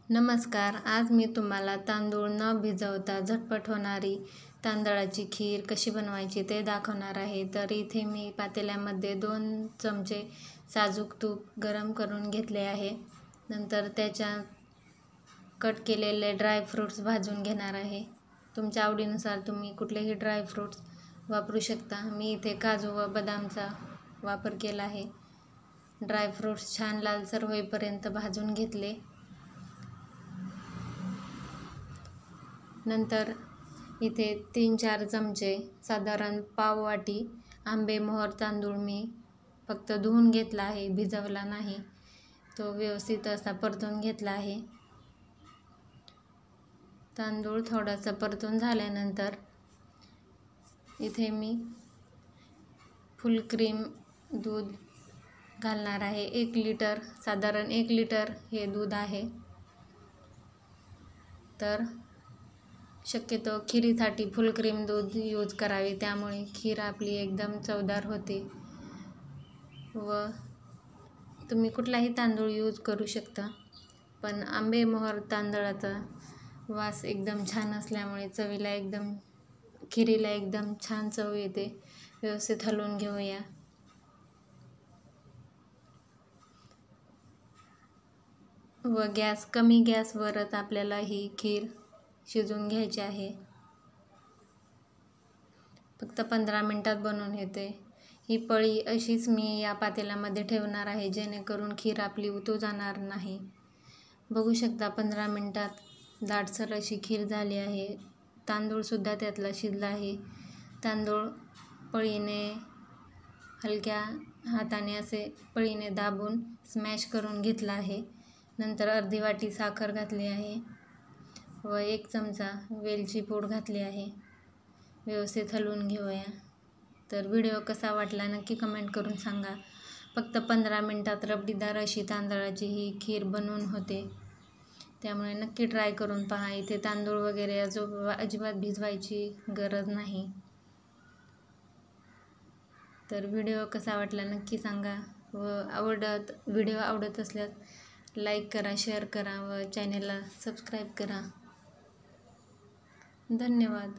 नमस्कार. आज मी तुम्हाला तांदूळ न भिजवता झटपट होणारी तांदळाची खीर कशी बनवायची ते दाखवणार आहे. तर इथे मी पातेल्यामध्ये 2 चमचे साजूक तूप गरम करून घेतले आहे. नंतर त्याच्यात कट केलेले ड्रायफ्रूट्स भाजून घेणार आहे. तुमच्या आवडीनुसार तुम्ही कुठलेही ड्रायफ्रूट्स वापरू शकता. मी इथे काजू व बदामचा वापर केला आहे. ड्रायफ्रूट्स छान लालसर होईपर्यंत भाजून घेतले. नंतर इथे 3-4 चमचे साधारण पाव वाटी आंबेमोहोर तांदूळ मी फक्त धुवून घेतला आहे, भिजवला नाही. तो व्यवस्थित असा परतून घेतला आहे. तांदूळ थोडासा परतून झाल्यानंतर इथे मी फुल क्रीम दूध घालणार आहे. 1 लिटर, साधारण 1 लिटर हे दूध आहे. तर शक्यतो खिरीसाठी फुल क्रीम दूध यूज करावे, त्यामुळे खीर आपली एकदम चवदार होते. व तुम्ही कुठलाही तांदूळ यूज करू शकता, पण आंबेमोहोर तांदळाचा वास एकदम छान असल्यामुळे खिरीला एकदम छान चव येते. व्यवस्थित हलवून घेऊया. व कमी गॅसवरच आपल्याला ही खीर शिजवून घ्यायची आहे. फक्त 15 मिनिटात बनवून येते. ही पळी अशीच मी या पातेल्यामध्ये ठेवणार आहे, जेणेकरून खीर आपली उतू जाणार नाही. बघू शकता 15 मिनिटात दाटसर अशी खीर झाली आहे. तांदूळसुद्धा त्यातला शिजला आहे. तांदूळ पळीने हलक्या हाताने असे पळीने दाबून स्मॅश करून घेतला आहे. नंतर अर्धी वाटी साखर घातली आहे व 1 चमचा वेलची पूड घातली आहे. व्यवस्थित हलवून घेऊया. तर व्हिडिओ कसा वाटला नक्की कमेंट करून सांगा. फक्त 15 मिनिटात रबडीदार अशी तांदळाची ही खीर बनवून होते, त्यामुळे नक्की ट्राय करून पहा. इथे तांदूळ वगैरे अजिबात भिजवायची गरज नाही. तर व्हिडिओ कसा वाटला नक्की सांगा. व व्हिडिओ आवडत असल्यास लाईक करा, शेअर करा व चॅनेलला सबस्क्राईब करा. धन्यवाद.